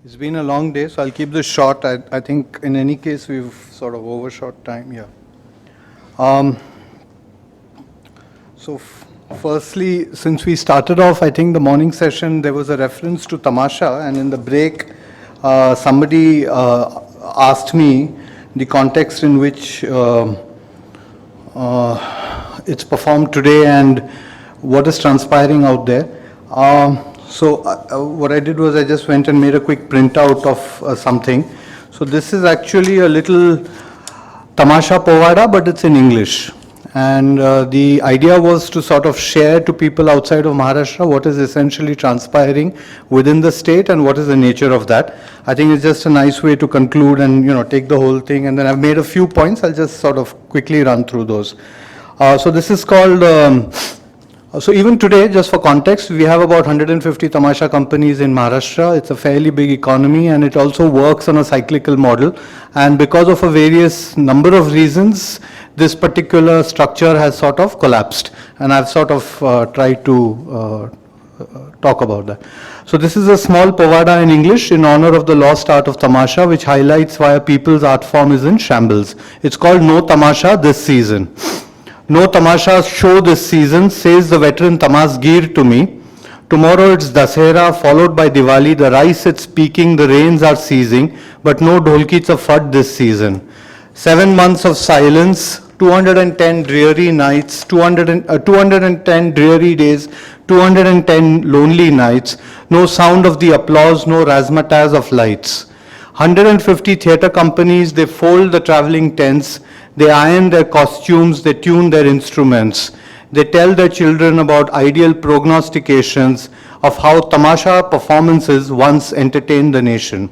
It's been a long day, so I'll keep this short. I think in any case we've sort of overshot time here. Firstly, since we started off, I think the morning session, there was a reference to Tamasha, and in the break, somebody asked me the context in which it's performed today and what is transpiring out there. What I did was I just went and made a quick printout of something. So this is actually a little Tamasha Povada, but it's in English. And the idea was to sort of share to people outside of Maharashtra what is essentially transpiring within the state and what is the nature of that. I think it's just a nice way to conclude and take the whole thing. And then I've made a few points. I'll just sort of quickly run through those. So this is called. So even today, just for context, we have about 150 Tamasha companies in Maharashtra. It's a fairly big economy and it also works on a cyclical model. And because of a various number of reasons, this particular structure has sort of collapsed. And I've sort of tried to talk about that. So this is a small Povada in English in honor of the lost art of Tamasha, which highlights why a people's art form is in shambles. It's called No Tamasha this season. No Tamasha show this season, says the veteran Tamasgir to me. Tomorrow it's Dasera, followed by Diwali. The rice it's peaking, the rains are ceasing, but no Dholki Fud this season. 7 months of silence, 210 dreary nights, 210 dreary days, 210 lonely nights. No sound of the applause, no razzmatazz of lights. 150 theatre companies, they fold the travelling tents. They iron their costumes, they tune their instruments. They tell their children about ideal prognostications of how Tamasha performances once entertained the nation.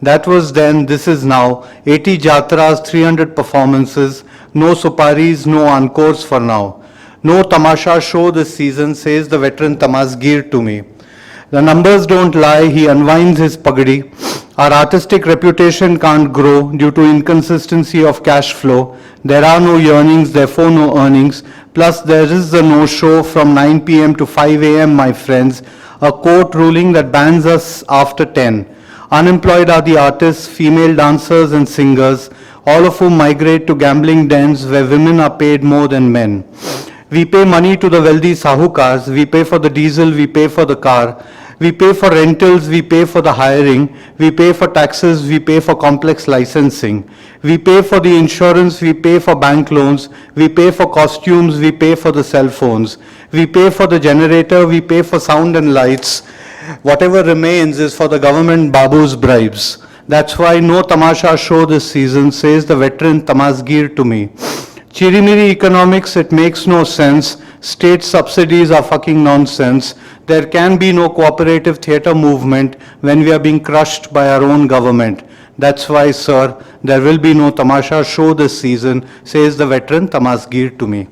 That was then, this is now. 80 jatras, 300 performances, no suparis, no encores for now. No Tamasha show this season, says the veteran Tamasgir to me. The numbers don't lie, he unwinds his pagadi. Our artistic reputation can't grow due to inconsistency of cash flow. There are no yearnings, therefore no earnings. Plus there is a no-show from 9 p.m. to 5 a.m., my friends. A court ruling that bans us after 10. Unemployed are the artists, female dancers and singers, all of whom migrate to gambling dens where women are paid more than men. We pay money to the wealthy sahukars, we pay for the diesel, we pay for the car. We pay for rentals, we pay for the hiring, we pay for taxes, we pay for complex licensing. We pay for the insurance, we pay for bank loans, we pay for costumes, we pay for the cell phones. We pay for the generator, we pay for sound and lights. Whatever remains is for the government babu's bribes. That's why no Tamasha show this season, says the veteran Tamasgir to me. Chirimiri economics, it makes no sense. State subsidies are fucking nonsense. There can be no cooperative theatre movement when we are being crushed by our own government. That's why, sir, there will be no Tamasha show this season, says the veteran Tamasgir to me.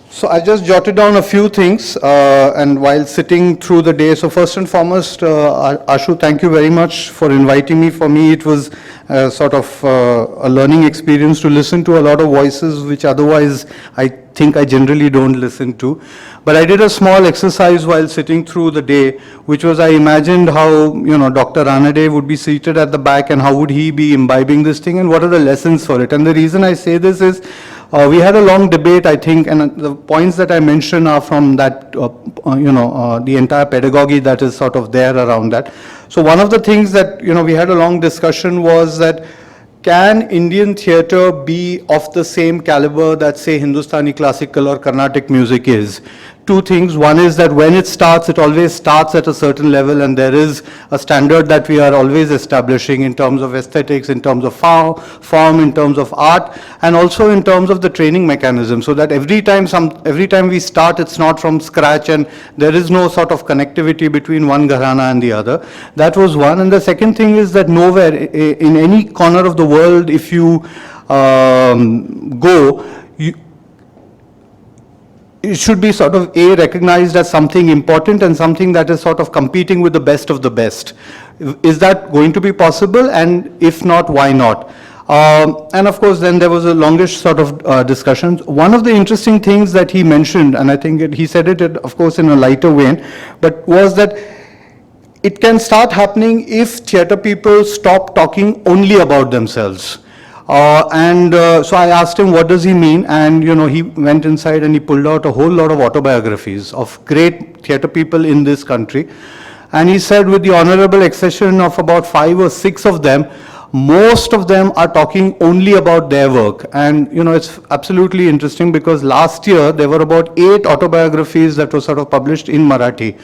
So I just jotted down a few things and while sitting through the day. So first and foremost, Ashu, thank you very much for inviting me. For me, it was sort of a learning experience to listen to a lot of voices which otherwise I think I generally don't listen to. But I did a small exercise while sitting through the day, which was I imagined how, Dr. Ranade would be seated at the back and how would he be imbibing this thing and what are the lessons for it. And the reason I say this is, we had a long debate, I think, and the points that I mentioned are from that, the entire pedagogy that is sort of there around that. So one of the things that, we had a long discussion was that can Indian theatre be of the same caliber that, say, Hindustani classical or Carnatic music is? Two things. One is that when it starts, it always starts at a certain level and there is a standard that we are always establishing in terms of aesthetics, in terms of form, in terms of art, and also in terms of the training mechanism, so that every time we start, it's not from scratch and there is no sort of connectivity between one gharana and the other. That was one. And the second thing is that nowhere in any corner of the world, if you go, it should be sort of recognized as something important and something that is sort of competing with the best of the best. Is that going to be possible? And if not, why not? And of course, then there was a longish sort of discussion. One of the interesting things that he mentioned, and I think he said it, of course, in a lighter vein, but was that it can start happening if theatre people stop talking only about themselves. So I asked him, what does he mean? And, he went inside and he pulled out a whole lot of autobiographies of great theatre people in this country. And he said, with the honorable exception of about 5 or 6 of them, most of them are talking only about their work. And, it's absolutely interesting because last year there were about 8 autobiographies that were sort of published in Marathi.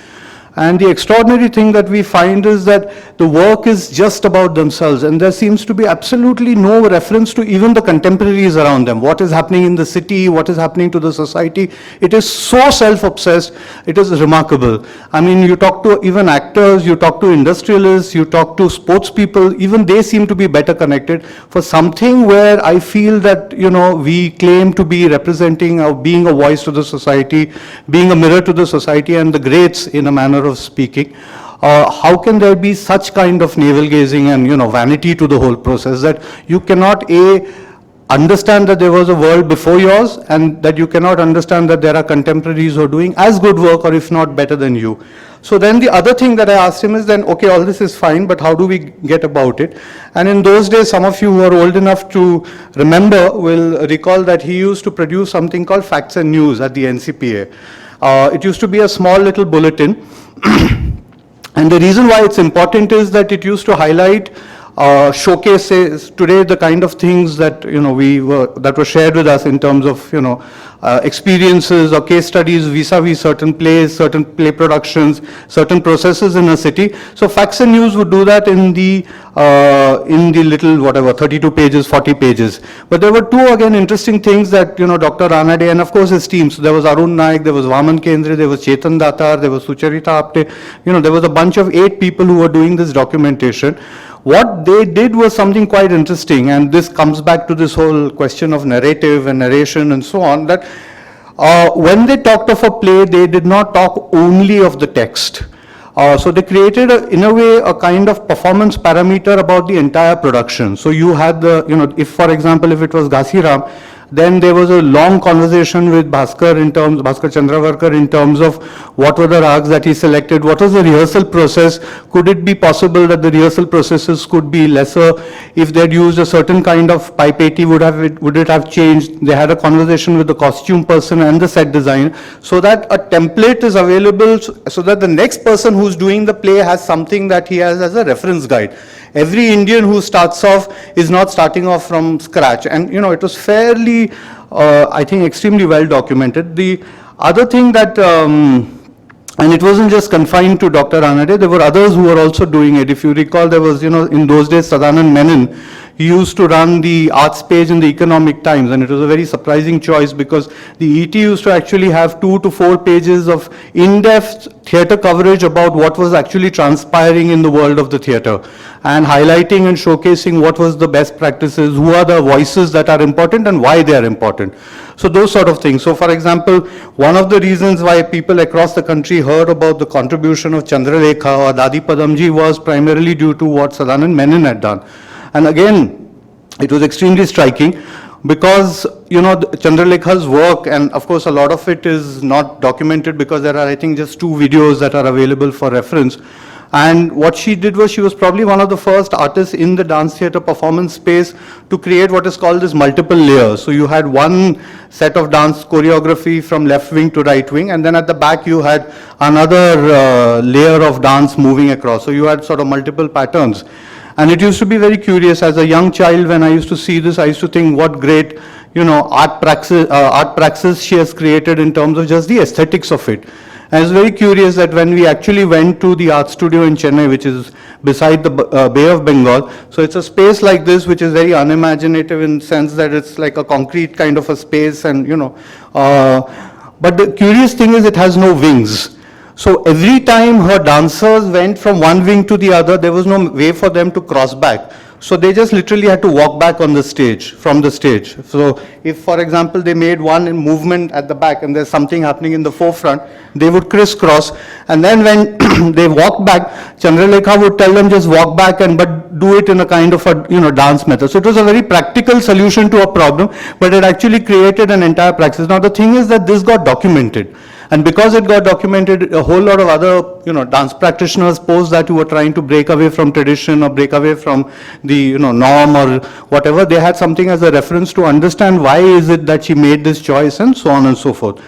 And the extraordinary thing that we find is that the work is just about themselves, and there seems to be absolutely no reference to even the contemporaries around them, what is happening in the city, what is happening to the society. It is so self-obsessed, it is remarkable. I mean, you talk to even actors, you talk to industrialists, you talk to sports people, even they seem to be better connected for something where I feel that, we claim to be representing or being a voice to the society, being a mirror to the society and the greats in a manner of speaking. How can there be such kind of navel-gazing and, vanity to the whole process that you cannot, understand that there was a world before yours and that you cannot understand that there are contemporaries who are doing as good work or if not better than you. So then the other thing that I asked him is then, okay, all this is fine, but how do we get about it? And in those days, some of you who are old enough to remember will recall that he used to produce something called Facts and News at the NCPA. It used to be a small little bulletin. And the reason why it's important is that it used to highlight, showcases today the kind of things that that were shared with us in terms of experiences or case studies vis-a-vis certain plays, certain play productions, certain processes in a city. So Facts and News would do that in the little 32 pages, 40 pages. But there were 2 again interesting things that Dr. Ranade and of course his team. So there was Arun Naik, there was Vaman Kendre, there was Chetan Datar, there was Sucharita Apte. There was a bunch of 8 people who were doing this documentation. What they did was something quite interesting, and this comes back to this whole question of narrative and narration and so on, that when they talked of a play, they did not talk only of the text. So they created, in a way, a kind of performance parameter about the entire production. So you had if for example, if it was Ghasiram, then there was a long conversation with Bhaskar Chandravarkar in terms of what were the rags that he selected, what was the rehearsal process, could it be possible that the rehearsal processes could be lesser, if they'd used a certain kind of pipette, would it have changed? They had a conversation with the costume person and the set design, so that a template is available, so that the next person who's doing the play has something that he has as a reference guide. Every Indian who starts off is not starting off from scratch. And, it was fairly, I think, extremely well documented. The other thing that, and it wasn't just confined to Dr. Ranade, there were others who were also doing it. If you recall, there was, in those days, Sadanand Menon, he used to run the arts page in the Economic Times, and it was a very surprising choice because the ET used to actually have 2 to 4 pages of in-depth theatre coverage about what was actually transpiring in the world of the theatre, and highlighting and showcasing what was the best practices, who are the voices that are important and why they are important. So those sort of things. So for example, one of the reasons why people across the country heard about the contribution of Chandralekha or Dadi Padamji was primarily due to what Sadanand Menon had done. And again, it was extremely striking because, Chandralekha's work, and of course a lot of it is not documented because there are, I think, just 2 videos that are available for reference. And what she did was she was probably one of the first artists in the dance theatre performance space to create what is called this multiple layers. So you had one set of dance choreography from left wing to right wing, and then at the back you had another layer of dance moving across. So you had sort of multiple patterns. And it used to be very curious. As a young child, when I used to see this, I used to think what great, art praxis she has created in terms of just the aesthetics of it. And it's very curious that when we actually went to the art studio in Chennai, which is beside the Bay of Bengal, so it's a space like this which is very unimaginative in the sense that it's like a concrete kind of a space, and but the curious thing is it has no wings. So every time her dancers went from one wing to the other, there was no way for them to cross back. So they just literally had to walk back on the stage, from the stage. So if, for example, they made one movement at the back and there's something happening in the forefront, they would crisscross. And then when they walked back, Chandralekha would tell them just walk back but do it in a kind of a, dance method. So it was a very practical solution to a problem, but it actually created an entire practice. Now the thing is that this got documented. And because it got documented, a whole lot of other, dance practitioners post that who were trying to break away from tradition or break away from the, norm or whatever, they had something as a reference to understand why is it that she made this choice and so on and so forth.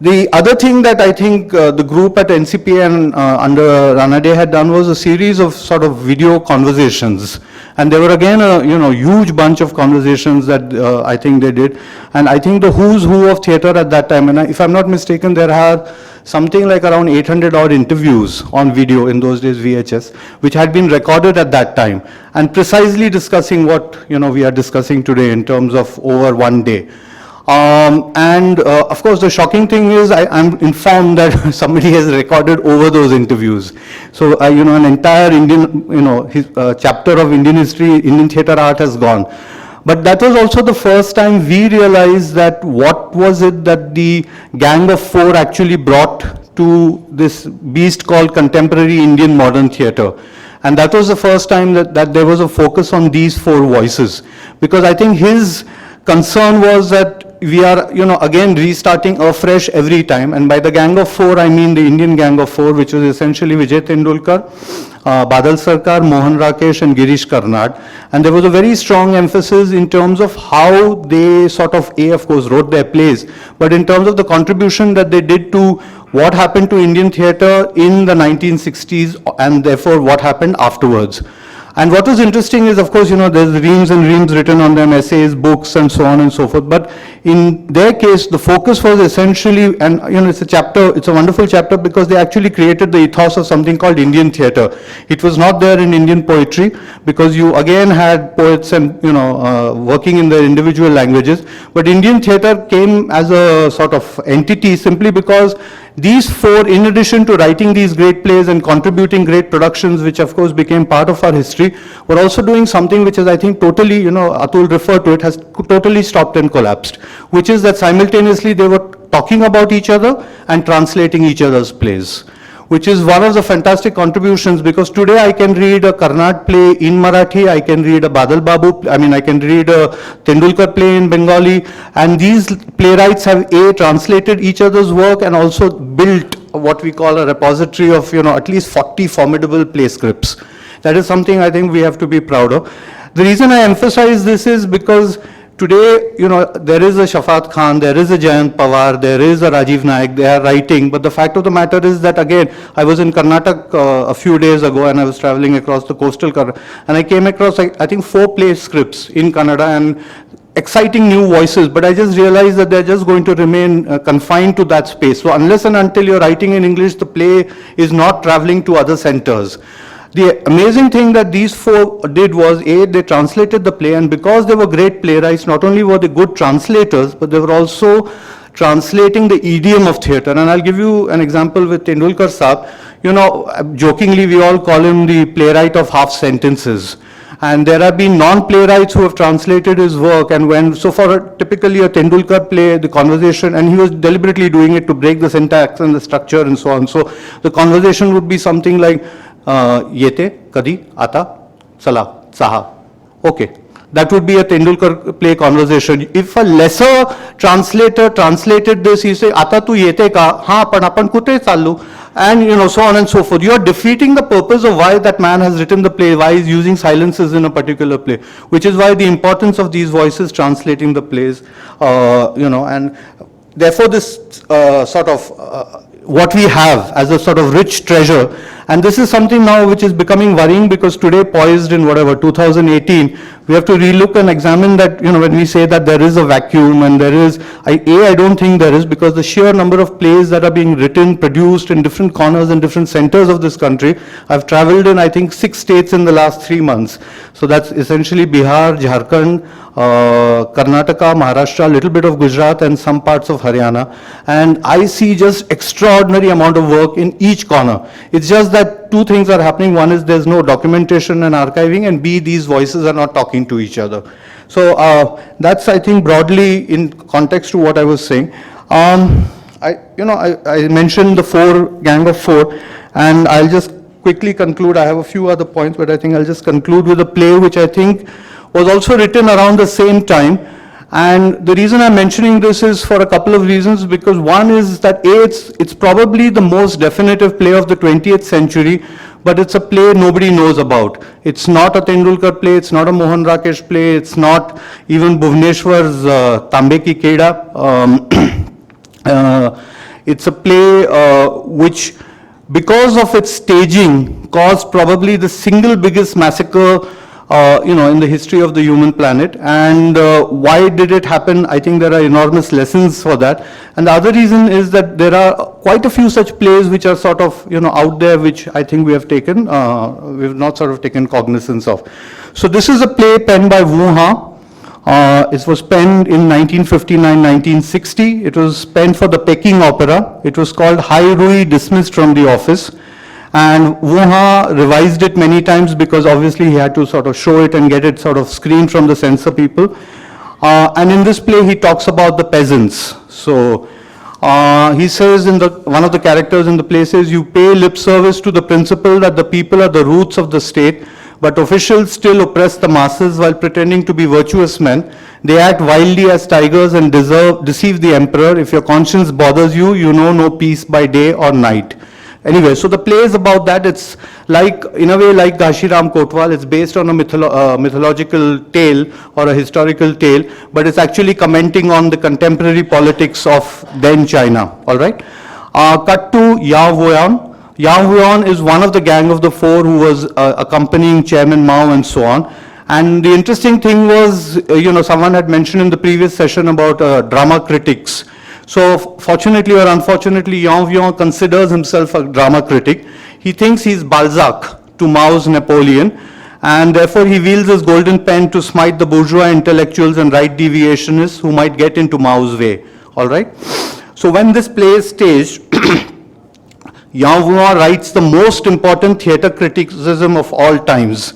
The other thing that I think the group at NCPA and under Ranade had done was a series of sort of video conversations. And there were again a huge bunch of conversations that I think they did. And I think the who's who of theatre at that time, and if I'm not mistaken, there are something like around 800 odd interviews on video, in those days VHS, which had been recorded at that time, and precisely discussing what we are discussing today in terms of over one day. Of course, the shocking thing is I'm informed that somebody has recorded over those interviews. So, an entire Indian, chapter of Indian history, Indian theatre art has gone. But that was also the first time we realized that what was it that the Gang of Four actually brought to this beast called contemporary Indian modern theatre. And that was the first time that there was a focus on these four voices. Because I think his concern was that we are, again restarting afresh every time. And by the Gang of Four, I mean the Indian Gang of Four, which was essentially Vijay Tendulkar, Badal Sarkar, Mohan Rakesh and Girish Karnad. And there was a very strong emphasis in terms of how they sort of, of course, wrote their plays, but in terms of the contribution that they did to what happened to Indian theatre in the 1960s and therefore what happened afterwards. And what was interesting is, of course, there's reams and reams written on them, essays, books, and so on and so forth. But in their case, the focus was essentially, and it's a chapter, it's a wonderful chapter because they actually created the ethos of something called Indian theatre. It was not there in Indian poetry because you again had poets and, working in their individual languages. But Indian theatre came as a sort of entity simply because these four, in addition to writing these great plays and contributing great productions, which of course became part of our history, were also doing something which is, I think, totally, Atul referred to it, has totally stopped and collapsed, which is that simultaneously they were talking about each other and translating each other's plays, which is one of the fantastic contributions, because today I can read a Karnad play in Marathi, I can read a Badal Babu, I can read a Tendulkar play in Bengali, and these playwrights have translated each other's work and also built what we call a repository of, at least 40 formidable play scripts. That is something I think we have to be proud of. The reason I emphasize this is because today, there is a Shafat Khan, there is a Jayant Pawar, there is a Rajiv Naik, they are writing, but the fact of the matter is that, again, I was in Karnataka a few days ago and I was traveling across the coastal Karnataka, and I came across, I think, 4 play scripts in Kannada and exciting new voices, but I just realized that they're just going to remain confined to that space. So unless and until you're writing in English, the play is not traveling to other centers. The amazing thing that these 4 did was, they translated the play, and because they were great playwrights, not only were they good translators, but they were also translating the idiom of theatre. And I'll give you an example with Tendulkar Saab. Jokingly, we all call him the playwright of half sentences. And there have been non-playwrights who have translated his work, and so for typically a Tendulkar play, the conversation, and he was deliberately doing it to break the syntax and the structure and so on. So the conversation would be something like, Yete, Kadi, Ata, Salah, Saha. Okay. That would be a Tendulkar play conversation. If a lesser translator translated this, he say, Ata tu yete ka, ha, pan apan kute challu, and so on and so forth. You are defeating the purpose of why that man has written the play, why he's using silences in a particular play, which is why the importance of these voices translating the plays, and therefore this sort of what we have as a sort of rich treasure. And this is something now which is becoming worrying, because today, poised in 2018, we have to relook and examine that, when we say that there is a vacuum, and there is, I don't think there is, because the sheer number of plays that are being written, produced in different corners and different centers of this country. I've traveled in, I think, 6 states in the last 3 months. So that's essentially Bihar, Jharkhand, Karnataka, Maharashtra, a little bit of Gujarat and some parts of Haryana. And I see just extraordinary extraordinary amount of work in each corner. It's just that two things are happening. One is there's no documentation and archiving, and B, these voices are not talking to each other. So that's, I think, broadly in context to what I was saying. I mentioned the Gang of Four, and I'll just quickly conclude. I have a few other points, but I think I'll just conclude with a play which I think was also written around the same time. And the reason I'm mentioning this is for a couple of reasons, because one is that it's probably the most definitive play of the 20th century, but it's a play nobody knows about. It's not a Tendulkar play, it's not a Mohan Rakesh play, it's not even Bhubaneswar's Tambe Ki Keda. It's a play which, because of its staging, caused probably the single biggest massacre in the history of the human planet. And why did it happen? I think there are enormous lessons for that. And the other reason is that there are quite a few such plays which are sort of, out there, which I think we have not sort of taken cognizance of. So this is a play penned by Wu Ha. It was penned in 1959-1960. It was penned for the Peking Opera. It was called Hai Rui Dismissed from the Office. And Wu Ha revised it many times because obviously he had to sort of show it and get it sort of screened from the censor people. And in this play he talks about the peasants. So he says one of the characters in the play says, you pay lip service to the principle that the people are the roots of the state, but officials still oppress the masses while pretending to be virtuous men. They act wildly as tigers and deceive the emperor. If your conscience bothers you, you know no peace by day or night. Anyway, so the play is about that. It's like, in a way, like Ghanshiram Kotwal. It's based on a mythological tale or a historical tale, but it's actually commenting on the contemporary politics of then China. All right. Cut to Yao Huan. Yao Huan is one of the Gang of the Four who was accompanying Chairman Mao and so on. And the interesting thing was, someone had mentioned in the previous session about drama critics. So fortunately or unfortunately, Yao Huan considers himself a drama critic. He thinks he's Balzac to Mao's Napoleon, and therefore he wields his golden pen to smite the bourgeois intellectuals and right deviationists who might get into Mao's way. All right. So when this play is staged, Yao Huan writes the most important theatre criticism of all times.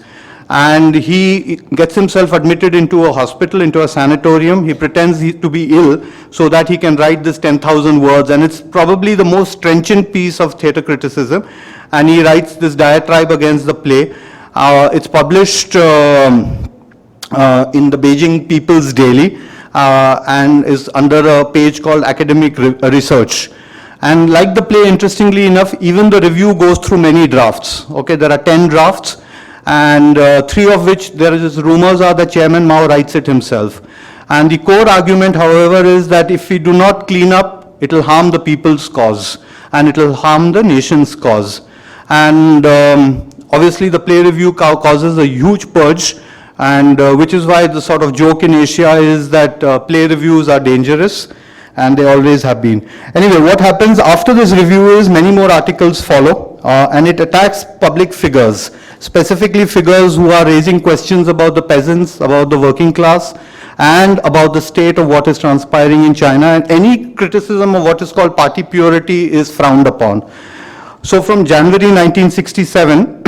And he gets himself admitted into a hospital, into a sanatorium. He pretends to be ill so that he can write this 10,000 words. And it's probably the most trenchant piece of theatre criticism. And he writes this diatribe against the play. It's published in the Beijing People's Daily and is under a page called Academic Research. And like the play, interestingly enough, even the review goes through many drafts. Okay, there are 10 drafts. And 3 of which there is rumors are that Chairman Mao writes it himself. And the core argument, however, is that if we do not clean up, it will harm the people's cause, and it will harm the nation's cause. And obviously the play review causes a huge purge, and which is why the sort of joke in Asia is that play reviews are dangerous, and they always have been. Anyway, what happens after this review is many more articles follow, and it attacks public figures, specifically figures who are raising questions about the peasants, about the working class, and about the state of what is transpiring in China. And any criticism of what is called party purity is frowned upon. So from January 1967,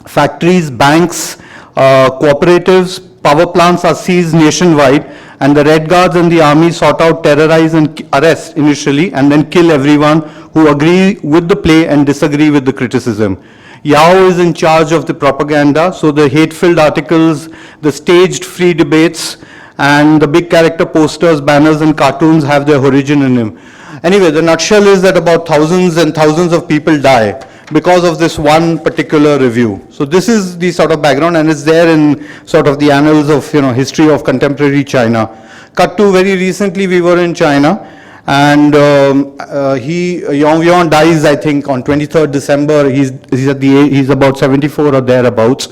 factories, banks, cooperatives, power plants are seized nationwide, and the Red Guards and the army sought out, terrorize and arrest initially, and then kill everyone who agree with the play and disagree with the criticism. Yao is in charge of the propaganda, so the hate-filled articles, the staged free debates, and the big character posters, banners, and cartoons have their origin in him. Anyway, the nutshell is that about thousands and thousands of people die because of this one particular review. So this is the sort of background, and it's there in sort of the annals of history of contemporary China. Cut to very recently, we were in China. And Yao Huan dies, I think, on 23rd December. He's about 74 or thereabouts.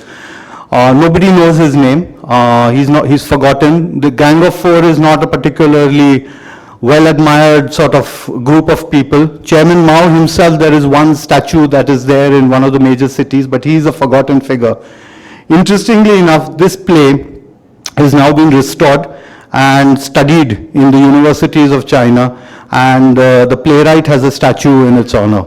Nobody knows his name. He's forgotten. The Gang of Four is not a particularly well-admired sort of group of people. Chairman Mao himself, there is one statue that is there in one of the major cities, but he's a forgotten figure. Interestingly enough, this play has now been restored, and studied in the universities of China, and the playwright has a statue in its honor.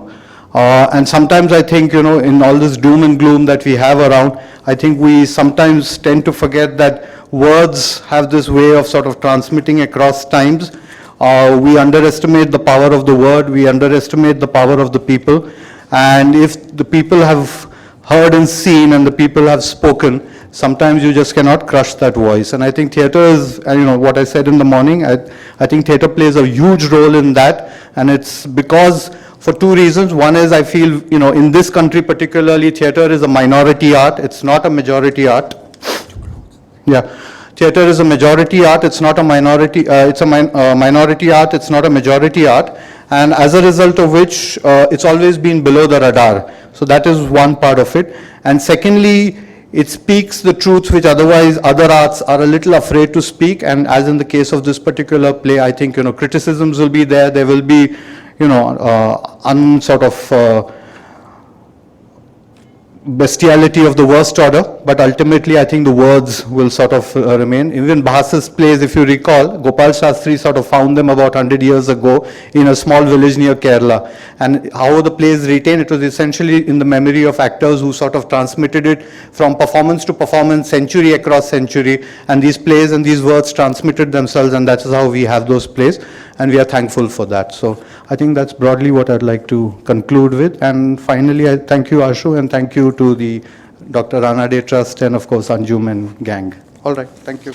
And sometimes I think, in all this doom and gloom that we have around, I think we sometimes tend to forget that words have this way of sort of transmitting across times. We underestimate the power of the word, we underestimate the power of the people, and if the people have heard and seen and the people have spoken, sometimes you just cannot crush that voice. And I think theater is, what I said in the morning, I think theater plays a huge role in that, and it's because, for two reasons. One is I feel, in this country particularly, theater is a minority art, it's not a majority art. Yeah. Theater is a majority art, it's not a minority, it's a minority art, it's not a majority art, and as a result of which, it's always been below the radar. So that is one part of it. And secondly, it speaks the truths which otherwise other arts are a little afraid to speak, and as in the case of this particular play, I think, criticisms will be there will be, bestiality of the worst order, but ultimately I think the words will sort of remain. Even Bhas's plays, if you recall, Gopal Shastri sort of found them about 100 years ago in a small village near Kerala. And how the plays retain, it was essentially in the memory of actors who sort of transmitted it from performance to performance, century across century, and these plays and these words transmitted themselves, and that's how we have those plays, and we are thankful for that. So I think that's broadly what I'd like to conclude with. And finally, I thank you, Ashu, and thank you to the Dr. Ranade Trust and, of course, Anjum and gang. All right, thank you.